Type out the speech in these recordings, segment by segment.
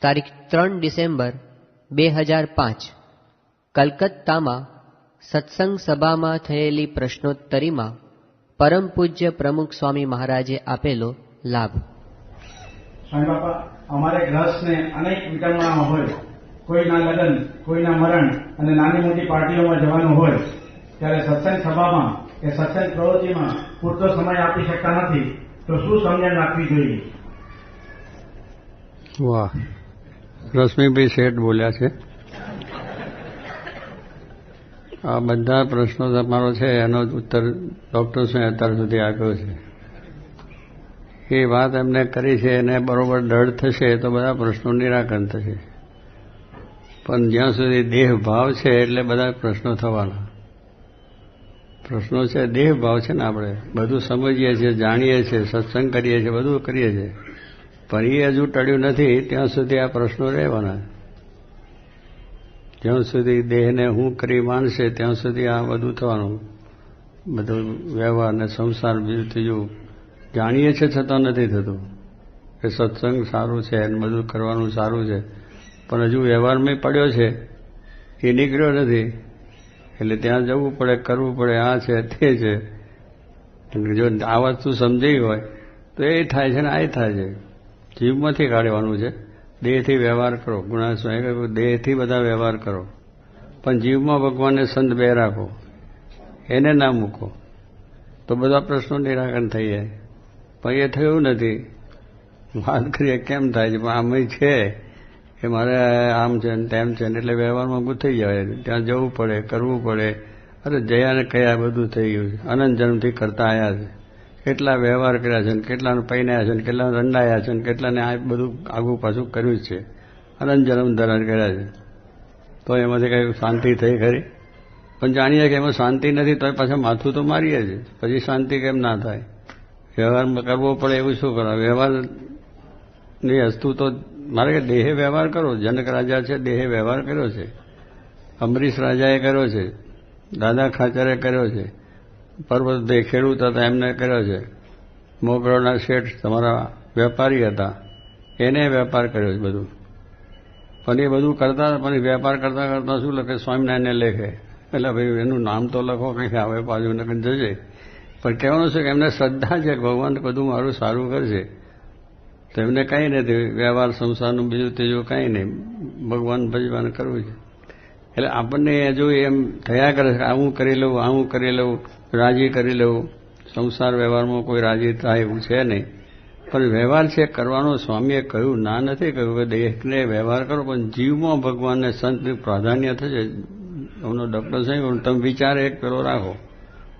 તારીખ 3 ડિસેમ્બર 2005 કલકત્તામાં સત્સંગ સભામાં થયેલી પ્રશ્નોત્તરીમાં પરમ પૂજ્ય પ્રમુખ સ્વામી મહારાજે આપેલો લાભ. સ્વામી બાપા, અમારે ગ્રહસ્થને અનેક વિટંબણા હોય, કોઈના લગ્ન, કોઈના મરણ અને નાની મોટી પાર્ટીઓમાં જવાનું હોય, ત્યારે સત્સંગ સભામાં કે સત્સંગ પ્રવૃત્તિમાં પૂરતો સમય આપી શકતા નથી, તો શું સમજણ રાખવી જોઈએ? વાહ, રશ્મિભાઈ શેઠ બોલ્યા છે. આ બધા પ્રશ્નો તમારો છે એનો ઉત્તર ડોક્ટર્સે અત્યાર સુધી આપ્યો છે. એ વાત એમને કરી છે એને બરોબર દઢ થશે તો બધા પ્રશ્નોનું નિરાકરણ થશે. પણ જ્યાં સુધી દેહ ભાવ છે એટલે બધા પ્રશ્નો થવાના. પ્રશ્નો છે દેહ ભાવ છે ને, આપણે બધું સમજીએ છીએ, જાણીએ છીએ, સત્સંગ કરીએ છીએ, બધું કરીએ છીએ, પણ એ હજુ ટળ્યું નથી ત્યાં સુધી આ પ્રશ્નો રહેવાના. જ્યાં સુધી દેહને હું કરી માનશે ત્યાં સુધી આ બધું થવાનું. બધું વ્યવહાર ને સંસાર બીજું ત્રીજું જાણીએ છીએ છતાં નથી થતું કે સત્સંગ સારું છે અને બધું કરવાનું સારું છે, પણ હજુ વ્યવહારમાં પડ્યો છે, એ નીકળ્યો નથી. એટલે ત્યાં જવું પડે, કરવું પડે, આ છે તે છે. જો આ વસ્તુ સમજાઈ હોય તો એ થાય છે ને આ થાય છે. જીવમાંથી કાઢવાનું છે. દેહથી વ્યવહાર કરો. ગુણાસ્વામી કહ્યું દેહથી બધા વ્યવહાર કરો, પણ જીવમાં ભગવાનને સંત બે રાખો, એને ના મૂકો, તો બધા પ્રશ્નો નિરાકરણ થઈ જાય. પણ એ થયું નથી. વાત કરીએ કેમ થાય છે, પણ આમ છે કે મારે આમ છે ને તેમ છે ને એટલે વ્યવહારમાં ગુથાઈ જાય. ત્યાં જવું પડે, કરવું પડે. અરે જયાને કયા બધું થઈ ગયું છે. અનંત જન્મથી કરતા આવ્યા છે. કેટલા વ્યવહાર કર્યા છે, કેટલાને પૈનાયા છે, કેટલાને દંડાયા છે, કેટલાને આ બધું આગું પાછું કર્યું છે. અનંત જન્મ ધારણ કર્યા છે. તો એમાંથી કઈ શાંતિ થઈ ખરી? પણ જાણીએ કે એમાં શાંતિ નથી તો પાછા માથું તો મારીએ છીએ. પછી શાંતિ કેમ ના થાય? વ્યવહારમાં કરવો પડે એવું શું કરો? વ્યવહારની વસ્તુ તો મારે કે દેહે વ્યવહાર કરો. જનક રાજા છે, દેહે વ્યવહાર કર્યો છે. અમરીશ રાજાએ કર્યો છે. દાદા ખાચરે કર્યો છે. પર્વત ખેડૂત હતા એમને કર્યો છે. મોગરોના શેઠ તમારા વેપારી હતા, એને વેપાર કર્યો છે બધું. પણ એ બધું કરતા, પણ વેપાર કરતા કરતા શું લખે? સ્વામિનારાયણને લેખે. એટલે ભાઈ એનું નામ તો લખો, કંઈક આવે પાછું નકર જશે. પણ કહેવાનું છે કે એમને શ્રદ્ધા છે ભગવાન બધું મારું સારું કરશે, તો એમને કંઈ નથી. વ્યવહાર સંસારનું બીજું ત્રીજું કંઈ નહીં, ભગવાન ભજવાન કરવું છે. એટલે આપણને હજુ એમ થયા કરે છે આવું કરી લઉં, આવું કરી લઉં, રાજી કરી લઉં. સંસાર વ્યવહારમાં કોઈ રાજી થાય એવું છે નહીં. પણ વ્યવહાર છે કરવાનો. સ્વામીએ કહ્યું, ના નથી કહ્યું કે દેહને વ્યવહાર કરો, પણ જીવમાં ભગવાનને સંતનું પ્રાધાન્ય થશે. એમનો ડૉક્ટર સાહેબ તમે વિચાર એક પેલો રાખો,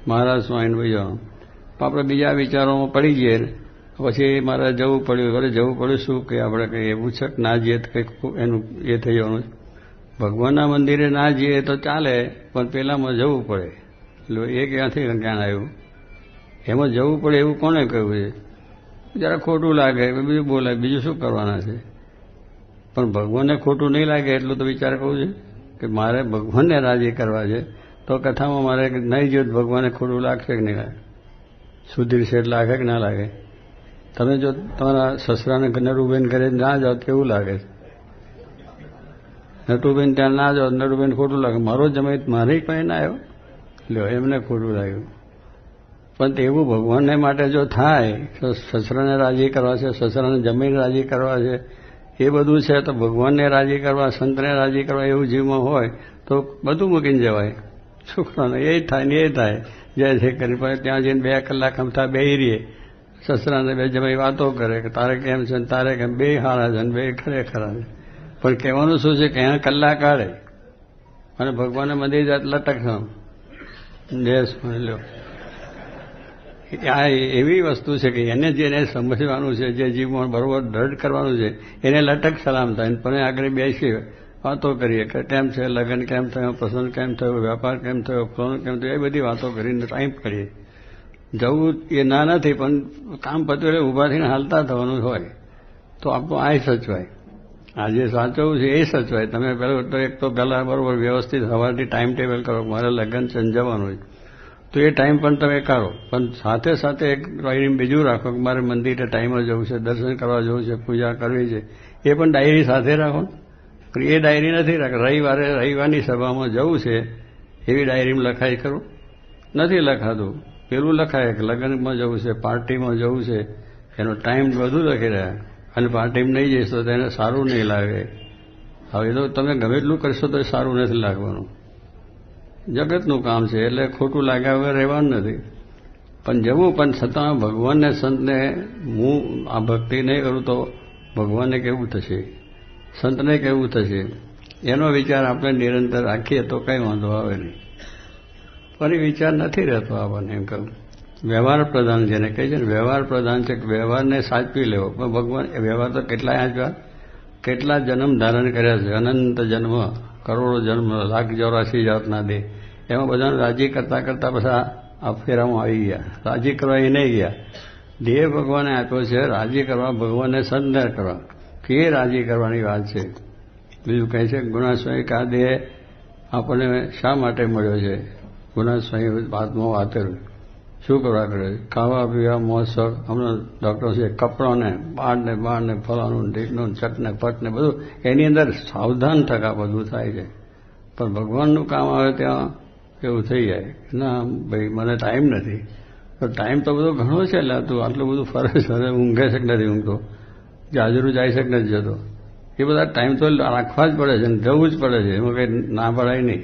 મહારાજ સ્વામીને બીજો. આપણે બીજા વિચારોમાં પડી જઈએ, પછી મારે જવું પડ્યું. અરે જવું પડ્યું શું કે આપણે કંઈ એવું છે કે ના જઈએ તો કંઈક એનું એ થઈ જવાનું. ભગવાનના મંદિરે ના જઈએ તો ચાલે, પણ પેલામાં જવું પડે. એટલે એ ક્યાંથી જ્ઞાન આવ્યું? એમાં જવું પડે એવું કોને કહ્યું છે? જરા ખોટું લાગે બીજું બોલાય, બીજું શું કરવાના છે? પણ ભગવાનને ખોટું નહીં લાગે એટલું તો વિચાર કરવું છે કે મારે ભગવાનને રાજી કરવા છે. તો કથામાં મારે નહીં જો ભગવાનને ખોટું લાગશે કે નહીં લાગે? સુધીર શેઠ લાગે કે ના લાગે? તમે જો તમારા સસરાને નટુબેન ઘરે ના જાઓ કેવું લાગે? નટુબેન ત્યાં ના જાઓ, નટુબેન ખોટું લાગે. મારો જમાઈ મારી પાસે ના આવ્યો, લ્યો એમને ખોટું લાગ્યું. પણ એવું ભગવાનને માટે જો થાય, સસરાને રાજી કરવા છે, સસરાને જમીન રાજી કરવા છે, એ બધું છે, તો ભગવાનને રાજી કરવા, સંતને રાજી કરવા એવું જીવમાં હોય તો બધું મૂકીને જવાય. શું કરવાનું? એ થાય ને એ થાય. જય છે કરી પછી ત્યાં જઈને 2 કલાક અમથા બેહી રહીએ. સસરાને બે જમાઈ વાતો કરે કે તારે કેમ છે ને તારે કેમ, બે હારા છે ને બે ખરેખરા છે. પણ કહેવાનું શું છે કે અહીંયા કલાક કાઢે અને ભગવાનને મંદિર જાત લટકવાનું. જય સ્વામી લો. આ એવી વસ્તુ છે કે એને જેને સમજવાનું છે, જે જીવમાં બરોબર દ્રઢ કરવાનું છે, એને લટક સલામ થાય. પણ આગળ બેસીએ, વાતો કરીએ કે કેમ છે, લગ્ન કેમ થયો, પ્રસંગ કેમ થયો, વેપાર કેમ થયો, ફોન કેમ થયો, એ બધી વાતો કરીને ટાઈમ કરીએ. જવું એ ના નથી, પણ કામ પત્યું એટલે ઊભા થઈને હાલતા થવાનું હોય તો આપણું આ સચવાય. આ જે સાચવવું છે એ સચવાય. તમે પેલું તો એક તો પહેલાં બરોબર વ્યવસ્થિત સવારથી ટાઈમ ટેબલ કરો, મારે લગ્ન છે જવાનું હોય તો એ ટાઈમ પણ તમે કાઢો. પણ સાથે સાથે એક બીજું રાખો કે મારે મંદિરે ટાઈમે જવું છે, દર્શન કરવા જવું છે, પૂજા કરવી છે, એ પણ ડાયરી સાથે રાખો. એ ડાયરી નથી રાખ. રવિવારની સભામાં જવું છે એવી ડાયરીમાં લખાય ખરું? નથી લખાતું. પેલું લખાય કે લગ્નમાં જવું છે, પાર્ટીમાં જવું છે, એનો ટાઈમ બધું લખી રહ્યા, અને પાર્ટીમાં નહીં જઈશ તો તેને સારું નહીં લાગે. હવે તો તમે ગમે એટલું કરશો તો સારું નથી લાગવાનું. જગતનું કામ છે એટલે ખોટું લાગ્યા વગર રહેવાનું નથી. પણ જવું, પણ છતાં ભગવાનને સંતને હું આ ભક્તિ નહીં કરું તો ભગવાનને કેવું થશે, સંતને કેવું થશે, એનો વિચાર આપણે નિરંતર રાખીએ તો કંઈ વાંધો આવે નહીં. ફરી વિચાર નથી રહેતો આપણને. એમ કહું વ્યવહાર પ્રધાન જેને કહે છે ને, વ્યવહાર પ્રધાન છે કે વ્યવહારને સાચવી લેવો. પણ ભગવાન વ્યવહાર તો કેટલાય આપ્યા, કેટલા જન્મ ધારણ કર્યા છે, અનંત જન્મ, કરોડો જન્મ, 1,84 જાતના દેહ, એમાં બધાને રાજી કરતા કરતા પછી આ ફેરામાં આવી ગયા. રાજી કરવા એ નહીં ગયા. દેહ ભગવાને આપ્યો છે રાજી કરવા, ભગવાનને સંતને કરવા, કે એ રાજી કરવાની વાત છે. બીજું કહે છે ગુણાસ્વામી કે આ દેહ આપણને શા માટે મળ્યો છે? ગુણાસ્વામી વાતમાં વાત કર્યું. શું કરવા કરે? ખાવા પીવા મોજ હમણાં ડૉક્ટર છે, કપડાને બાળને ફલાનું ઢીકનું ચટને પટને બધું એની અંદર સાવધાન થકા બધું થાય છે. પણ ભગવાનનું કામ આવે ત્યાં એવું થઈ જાય, ના ભાઈ મને ટાઈમ નથી. તો ટાઈમ તો બધો ઘણો છે, એટલે તું આટલું બધું ફરે છે, ઊંઘે છે કે નથી ઊંઘતો, જાજરું જાય છે કે નથી જતો, એ બધા ટાઈમ તો રાખવા જ પડે છે ને જવું જ પડે છે, એમાં કંઈ ના પડાય નહીં.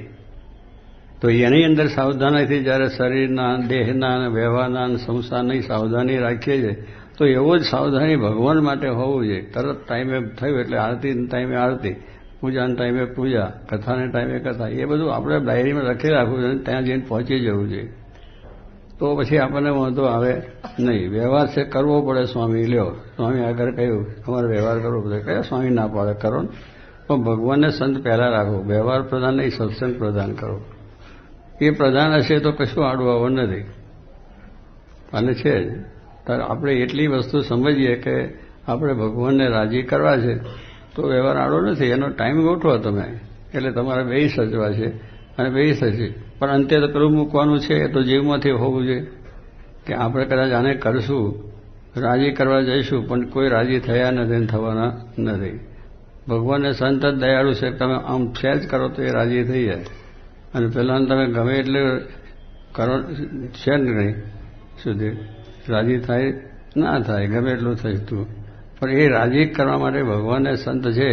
તો એની અંદર સાવધાનીથી જ્યારે શરીરના, દેહના અને વ્યવહારના અને સંસારની સાવધાની રાખીએ છીએ તો એવો જ સાવધાની ભગવાન માટે હોવું જોઈએ. તરત ટાઈમે થયું એટલે આરતી ટાઈમે આરતી, પૂજાના ટાઈમે પૂજા, કથાને ટાઈમે કથા, એ બધું આપણે ડાયરીમાં લખી રાખવું જોઈએ, ત્યાં જઈને પહોંચી જવું જોઈએ. તો પછી આપણને વાંધો આવે નહીં. વ્યવહાર છે કરવો પડે. સ્વામી લ્યો, સ્વામી આગળ કહ્યું તમારે વ્યવહાર કરવો પડે, કયા સ્વામી ના પાડે કરો ને, પણ ભગવાનને સંત પહેલાં રાખો. વ્યવહાર પ્રધાન નહીં, સત્સંગ પ્રધાન કરો. એ પ્રધાન હશે તો કશું આડું આવવાનું નથી. અને છે જ ત્યારે આપણે એટલી વસ્તુ સમજીએ કે આપણે ભગવાનને રાજી કરવા છે તો વ્યવહાર આડો નથી. એનો ટાઈમ ગોઠવો તમે, એટલે તમારે બેય સચવા છે અને બેય થશે. પણ અંતે તો પેલું મૂકવાનું છે એ તો જીવમાંથી હોવું જોઈએ કે આપણે કદાચ આને કરશું, રાજી કરવા જઈશું, પણ કોઈ રાજી થયા નથી અને થવાના નથી. ભગવાનને સંત જ દયાળુ છે, તમે આમ સહેજ કરો તો એ રાજી થઈ જાય. અને પહેલાં તમે ગમે એટલે કરો છે ને નહીં સુધી રાજી થાય ના થાય, ગમે એટલું થઈતું, પણ એ રાજી કરવા માટે ભગવાનને સંત છે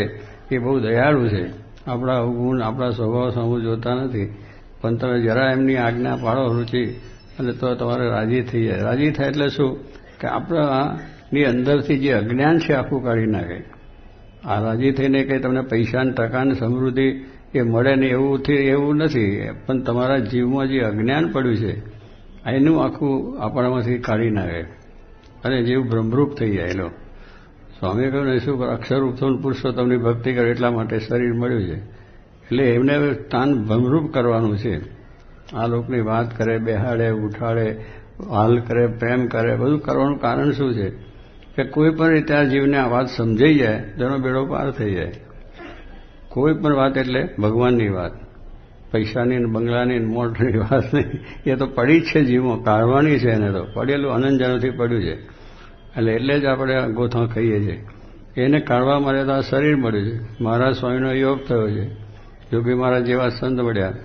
એ બહુ દયાળુ છે. આપણા અવગુણ, આપણા સ્વભાવ સામુ જોતા નથી, પણ તમે જરા એમની આજ્ઞા પાડો રૂચિ, અને તો તમારે રાજી થઈ જાય. રાજી થાય એટલે શું કે આપણાની અંદરથી જે અજ્ઞાન છે આખું કાઢી નાખે. આ રાજી થઈને કંઈ તમને પૈસા ને ટકા ને સમૃદ્ધિ એ મળે ને એવું નથી, પણ તમારા જીવમાં જે અજ્ઞાન પડ્યું છે એનું આખું આપણામાંથી કાઢી નાખે અને જીવ બ્રહ્મરૂપ થઈ જાય. એનો સ્વામી કહ્યું ને શું અક્ષરરૂપ પુરુષોત્તમની ભક્તિ કરે એટલા માટે શરીર મળ્યું છે, એટલે એમને તાન બ્રહ્મરૂપ કરવાનું છે. આ લોકની વાત કરે, બેહાડે, ઉઠાડે, હાલ કરે, પ્રેમ કરે, બધું કરવાનું કારણ શું છે કે કોઈ પણ રીતે આ જીવને આ વાત સમજાઈ જાય તેનો બેડો પાર થઈ જાય. કોઈ પણ વાત એટલે ભગવાનની વાત, પૈસાની ને બંગલાની ને મોટરની વાત નહીં, એ તો પડી જ છે જીવમાં, કાઢવાની છે. એને તો પડેલું અનંત પડ્યું છે, એટલે જ આપણે ગોથા ખાઈએ છીએ. એને કાઢવા માટે તો આ શરીર મળ્યું છે. મહારાજ સ્વામીનો યોગ થયો છે, યોગી મહારાજ જેવા સંત મળ્યા.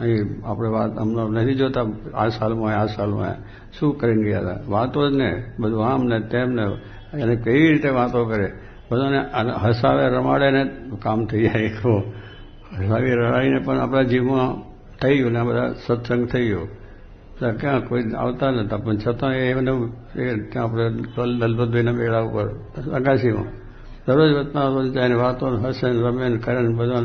અહીં આપણે વાત હમણાં નથી જોતા, આ સાલમાં શું કરીને ગયા હતા, વાતો જ ને બધું આમ ને તેમ ને, એને કેવી રીતે વાતો કરે, બધાને હસાવે રમાડે ને કામ થઈ જાય. હસાવી રડાવીને પણ આપણા જીવમાં થઈ ગયું ને, આ બધા સત્સંગ થઈ ગયો. ક્યાં કોઈ આવતા નહોતા, પણ છતાં એમને ત્યાં આપણે લલપતભાઈના મેળા ઉપર અગાસીમાં દરરોજ વતના જાય ને વાતો હસે ને રમે ને કરે ને બધા.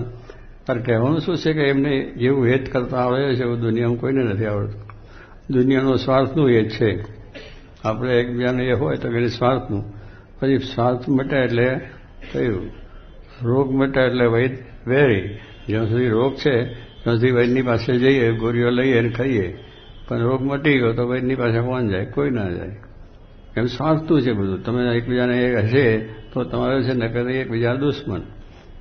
પણ કહેવાનું શું છે કે એમને જેવું હેત કરતા આવડે છે એવું દુનિયામાં કોઈને નથી આવડતું. દુનિયાનો સ્વાર્થનું હેત છે. આપણે એકબીજાને એ હોય તો કે સ્વાર્થનું, પછી સ્વાર્થ મટે એટલે થયું, રોગ મટે એટલે વૈદ વેરી. જ્યાં સુધી રોગ છે ત્યાં સુધી વૈદની પાસે જઈએ, ગોળીઓ લઈએ અને ખાઈએ, પણ રોગ મટી ગયો તો વૈદની પાસે કોણ જાય? કોઈ ના જાય. એમ સ્વાર્થનું છે બધું. તમે એકબીજાને એ હશે તો તમારે છે ને કદી એકબીજા દુશ્મન.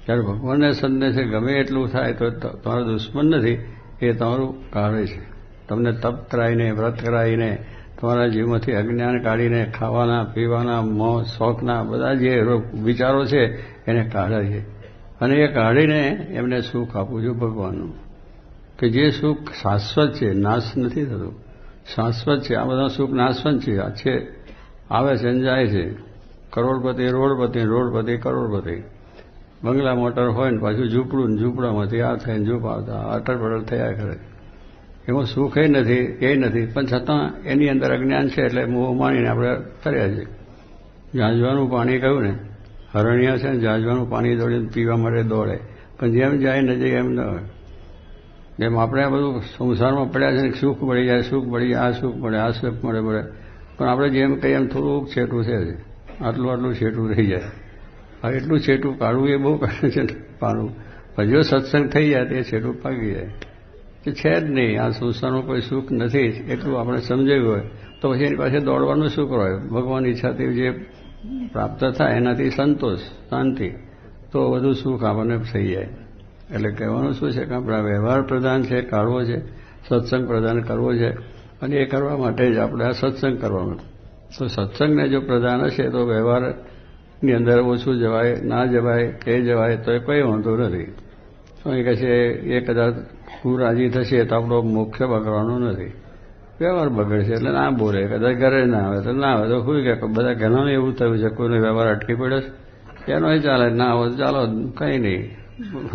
ત્યારે ભગવાનને સંતને છે ગમે એટલું થાય તો તમારો દુશ્મન નથી, એ તમારું કાઢે છે. તમને તપ કરાવીને, વ્રત કરાવીને, તમારા જીવમાંથી અજ્ઞાન કાઢીને ખાવાના પીવાના મોહ શોખના બધા જે વિચારો છે એને કાઢે છે અને એ કાઢીને એમને સુખ આપું છું ભગવાનનું, કે જે સુખ શાશ્વત છે, નાશ નથી થતું, શાશ્વત છે. આ બધા સુખ નાશવંત છે, આવે છે અને જાય છે. કરોડપતિ રોડપતિ, રોડપતિ કરોડપતિ. બંગલા મોટર હોય ને પાછું ઝૂંપડું ને ઝૂંપડામાંથી આ થઈને ઝૂંપ આવતા અટલ પટલ થયા કરે. એમાં સુખ એ નથી પણ છતાં એની અંદર અજ્ઞાન છે એટલે મોહ માણીને આપણે કર્યા છે. ઝાંઝવાનું પાણી કહ્યું ને, હરણિયા છે ને ઝાંઝવાનું પાણી દોડીને પીવા માટે દોડે, પણ જેમ જાય નજીક એમ ન હોય. જેમ આપણે આ બધું સંસારમાં પડ્યા છે ને સુખ મળી જાય, સુખ મળી જાય, આ સુખ મળે, આ સુખ મળે પણ આપણે જેમ કહીએ એમ થોડુંક છેટું છે, આટલું છેટું રહી જાય. હવે એટલું છેટું કાઢવું એ બહુ કહે છે પાડવું, પણ જો સત્સંગ થઈ જાય તો એ છેટું પાકી જાય કે છે જ નહીં, આ સંસારમાં કોઈ સુખ નથી એટલું આપણે સમજાવ્યું હોય તો પછી એની પાસે દોડવાનું શું હોય? ભગવાન ઈચ્છાથી જે પ્રાપ્ત થાય એનાથી સંતોષ, શાંતિ, તો બધું સુખ આપણને થઈ જાય. એટલે કહેવાનું શું છે કે આપણા વ્યવહાર પ્રધાન છે કાઢવો છે, સત્સંગ પ્રદાન કરવો છે, અને એ કરવા માટે જ આપણે આ સત્સંગ કરવાનો. તો સત્સંગને જો પ્રધાન હશે તો વ્યવહારની અંદર ઓછું જવાય, ના જવાય કે જવાય તો એ કોઈ વાંધો નથી. તો એ કહે છે એ કદાચ હું રાજી થશે તો આપણો મોક્ષ બગડવાનો નથી, વ્યવહાર બગડશે એટલે ના બોલે, કદાચ ઘરે ના આવે તો ના આવે તો શું કે બધા ઘણાને એવું થયું છે, કોઈનો વ્યવહાર અટકી પડ્યો છે એનો એ ચાલે, ના આવે તો ચાલો કંઈ નહીં,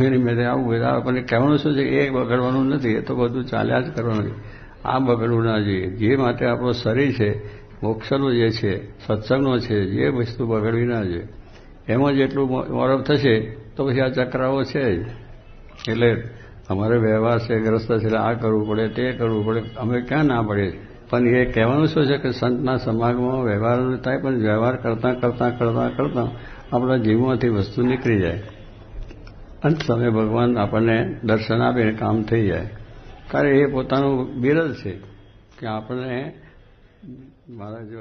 એની મેં આવું હોય આવે. પણ કહેવાનું શું છે એ બગડવાનું નથી, એ તો બધું ચાલ્યા જ કરવાનું. આ બગડવું ના જોઈએ. જે માટે આપણો શરીર છે, મોક્ષનું જે છે, સત્સંગનો છે, જે વસ્તુ બગડવી ના જોઈએ. એમાં જેટલું મોરફ થશે તો પછી આ ચક્રાઓ છે જ. એટલે અમારે વ્યવહાર છે, ગ્રસ્ત છે, એટલે આ કરવું પડે, તે કરવું પડે, અમે ક્યાં ના પડે. પણ એ કહેવાનું શું છે કે સંતના સમાગમમાં વ્યવહાર થાય, પણ વ્યવહાર કરતાં કરતાં કરતાં કરતાં આપણા જીવમાંથી વસ્તુ નીકળી જાય. અંત સમયે ભગવાન આપણને દર્શન આપીને કામ થઈ જાય. કારણ એ પોતાનું બિરદ છે કે આપણને મારા જે